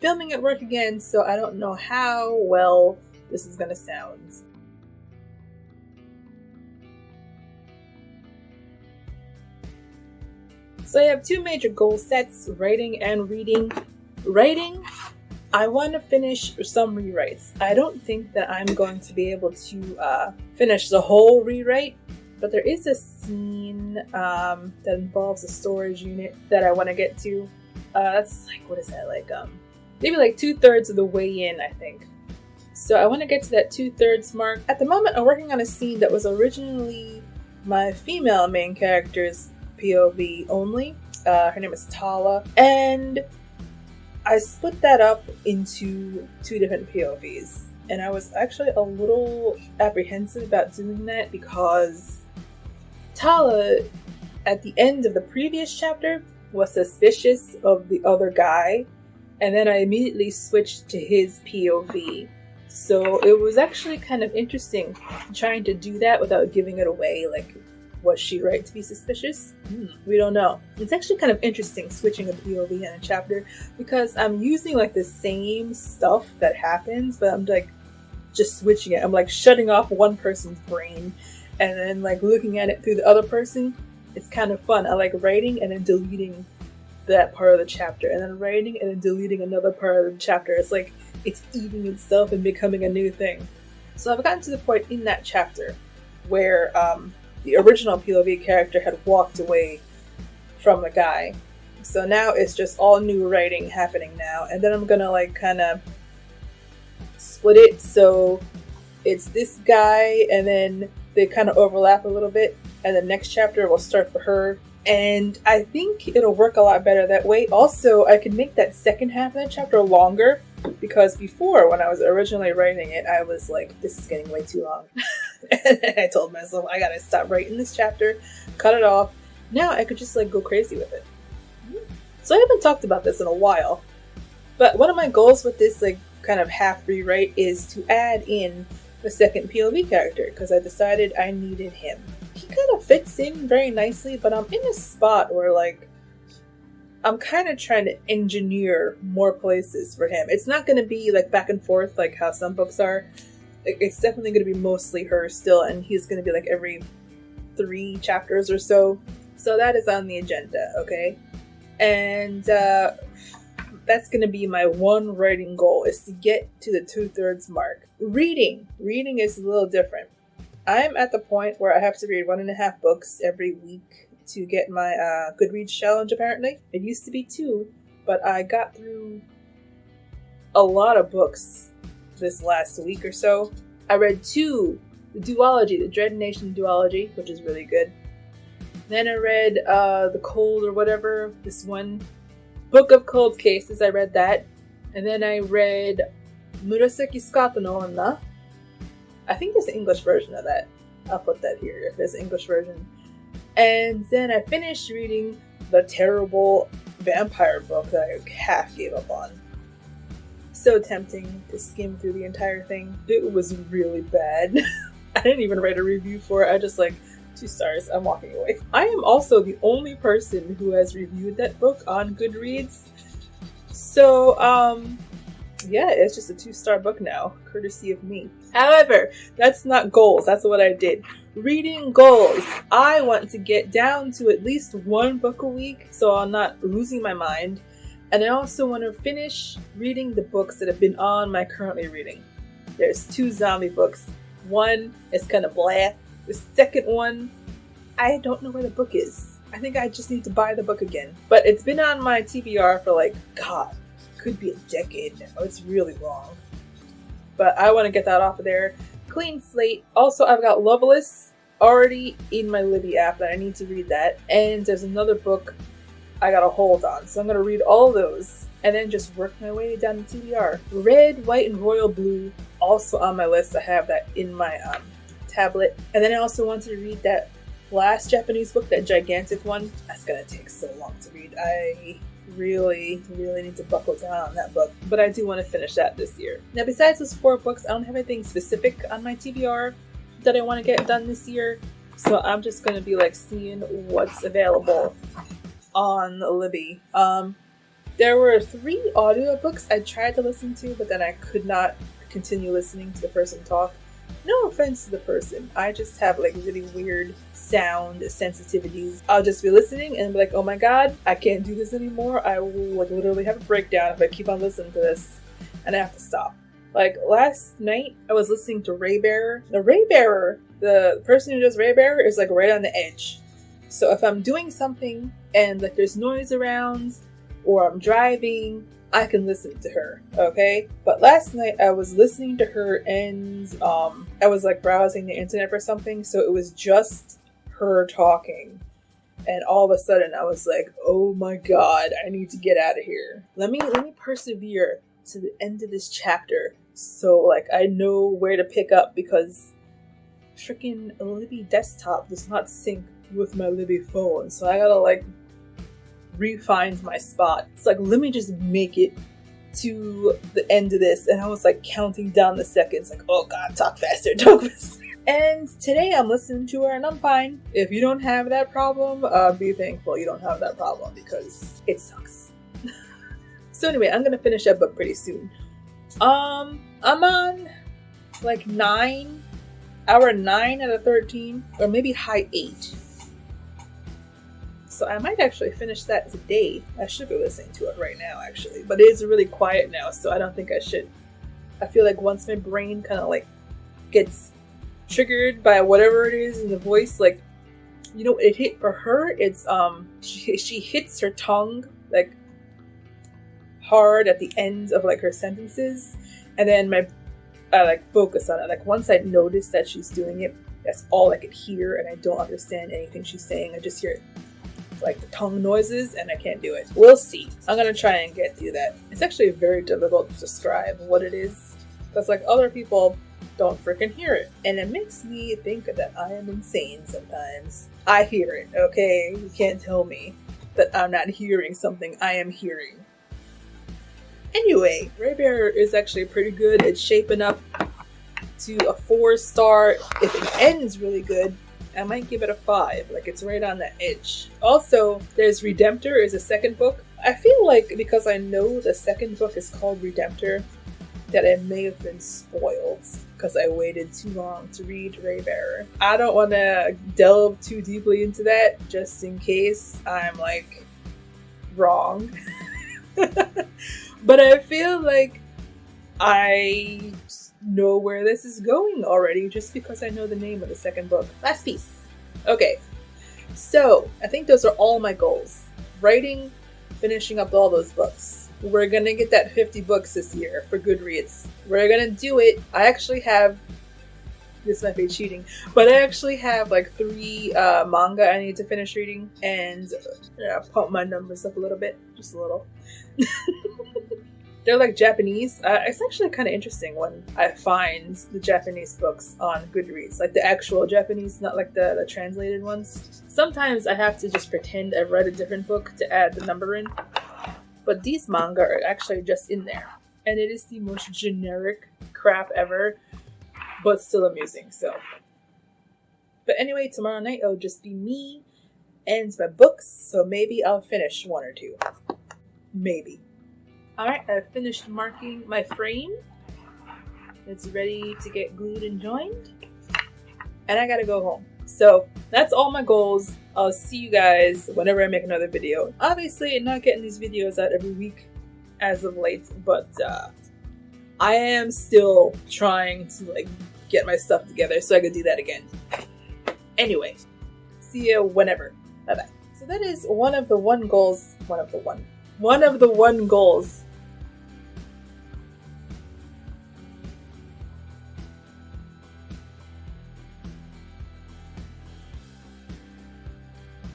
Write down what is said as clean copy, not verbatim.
filming at work again, so I don't know how well this is gonna sound. So I have two major goal sets, writing and reading. Writing, I want to finish some rewrites. I don't think that I'm going to be able to finish the whole rewrite, but there is a scene that involves a storage unit that I want to get to. That's like, what is that, like maybe like 2/3 of the way in, I think. So I want to get to that 2/3 mark. At the moment, I'm working on a scene that was originally my female main character's POV only. Her name is Tala, and I split that up into 2 different POVs, and I was actually a little apprehensive about doing that because Tala, at the end of the previous chapter, was suspicious of the other guy, and then I immediately switched to his POV. So it was actually kind of interesting trying to do that without giving it away. Like, was she right to be suspicious? We don't know. It's actually kind of interesting switching a POV in a chapter because I'm using like the same stuff that happens, but I'm like just switching it. I'm like shutting off one person's brain and then like looking at it through the other person. It's kind of fun. I like writing and then deleting that part of the chapter, and then writing and then deleting another part of the chapter. It's like it's eating itself and becoming a new thing. So I've gotten to the point in that chapter where the original POV character had walked away from the guy. So now it's just all new writing happening now. And then I'm gonna like kind of split it so it's this guy and then they kind of overlap a little bit. And the next chapter will start for her. And I think it'll work a lot better that way. Also, I can make that second half of that chapter longer because before, when I was originally writing it, I was like, this is getting way too long. And I told myself, I gotta stop writing this chapter, cut it off. Now I could just like go crazy with it. So I haven't talked about this in a while, but one of my goals with this like kind of half rewrite is to add in the second POV character because I decided I needed him. He kind of fits in very nicely, but I'm in a spot where like I'm kind of trying to engineer more places for him. It's not going to be like back and forth like how some books are. It's definitely going to be mostly her still, and he's going to be like every 3 chapters or so. So that is on the agenda, okay? And that's going to be my one writing goal, is to get to the 2/3 mark. Reading is a little different. I'm at the point where I have to read 1.5 books every week to get my Goodreads challenge, apparently. It used to be 2, but I got through a lot of books this last week or so. I read 2, the duology, the Dread Nation duology, which is really good. Then I read The Cold or whatever, this one Book of Cold Cases, I read that. And then I read Murasaki Skata no Onna. I think there's an English version of that. I'll put that here if there's an English version. And then I finished reading the terrible vampire book that I half gave up on. So tempting to skim through the entire thing. It was really bad. I didn't even write a review for it. I just like 2 stars. I'm walking away. I am also the only person who has reviewed that book on Goodreads. So, yeah, it's just a 2-star book now, courtesy of me. However, that's not goals. That's what I did. Reading goals. I want to get down to at least 1 book a week, so I'm not losing my mind. And I also want to finish reading the books that have been on my currently reading. There's 2 zombie books. One is kind of blah. The second one, I don't know where the book is. I think I just need to buy the book again. But it's been on my TBR for like, God, could be a decade now. It's really long. But I want to get that off of there. Clean slate. Also, I've got Loveless already in my Libby app that I need to read that. And there's another book I got a hold on. So I'm going to read all of those and then just work my way down the TBR. Red, White, and Royal Blue also on my list. I have that in my tablet. And then I also wanted to read that last Japanese book, that gigantic one. That's going to take so long to read. I really need to buckle down on that book. But I do want to finish that this year. Now, besides those 4 books, I don't have anything specific on my TBR that I want to get done this year. So I'm just going to be like seeing what's available on Libby. There were 3 audiobooks I tried to listen to, but then I could not continue listening to the person talk. No offense to the person, I just have like really weird sound sensitivities. I'll just be listening and be like, oh my god, I can't do this anymore. I will like literally have a breakdown if I keep on listening to this, and I have to stop. Like last night, I was listening to Raybearer. The Raybearer, the person who does Raybearer is like right on the edge. So if I'm doing something and like there's noise around or I'm driving, I can listen to her, okay? But last night I was listening to her and I was like browsing the internet for something, so it was just her talking. And all of a sudden I was like, oh my god, I need to get out of here. Let me persevere to the end of this chapter so like I know where to pick up, because freaking Libby desktop does not sync with my Libby phone, so I gotta like refind my spot. It's like, let me just make it to the end of this, and I was like counting down the seconds, like, oh god, talk faster. And today I'm listening to her and I'm fine. If you don't have that problem, be thankful you don't have that problem, because it sucks. So anyway, I'm gonna finish that book pretty soon. I'm on like hour 9 out of 13, or maybe high 8. So I might actually finish that today. I should be listening to it right now, actually. But it is really quiet now, so I don't think I should. I feel like once my brain kind of like gets triggered by whatever it is in the voice, like, you know, it hit for her. It's she hits her tongue like hard at the ends of like her sentences, and then I like focus on it. Like once I notice that she's doing it, that's all I could hear, and I don't understand anything she's saying. I just hear it, like the tongue noises, and I can't do it. We'll see. I'm gonna try and get through that. It's actually very difficult to describe what it is, because like other people don't freaking hear it, and it makes me think that I am insane sometimes. I hear it, okay? You can't tell me that I'm not hearing something I am hearing. Anyway, Raybearer is actually pretty good. It's shaping up to a 4-star. If it ends really good, I might give it a 5. Like, it's right on the edge. Also, there's Redemptor is a second book. I feel like because I know the second book is called Redemptor, that I may have been spoiled because I waited too long to read Raybearer. I don't want to delve too deeply into that, just in case I'm like wrong. But I feel like I know where this is going already, just because I know the name of the second book. Last piece. Okay, so I think those are all my goals. Writing, finishing up all those books. We're gonna get that 50 books this year for Goodreads. We're gonna do it. I actually have, this might be cheating, but I actually have like 3 manga I need to finish reading, and pump my numbers up a little bit, just a little. They're like Japanese. It's actually kind of interesting when I find the Japanese books on Goodreads, like the actual Japanese, not like the translated ones. Sometimes I have to just pretend I've read a different book to add the number in, but these manga are actually just in there, and it is the most generic crap ever, but still amusing. So, but anyway, tomorrow night it'll just be me and my books, so maybe I'll finish 1 or 2. Maybe. Alright, I've finished marking my frame. It's ready to get glued and joined. And I gotta go home. So, that's all my goals. I'll see you guys whenever I make another video. Obviously, I'm not getting these videos out every week as of late, but I am still trying to like get my stuff together so I can do that again. Anyway, see you whenever. Bye-bye. So that is one of the 1 goals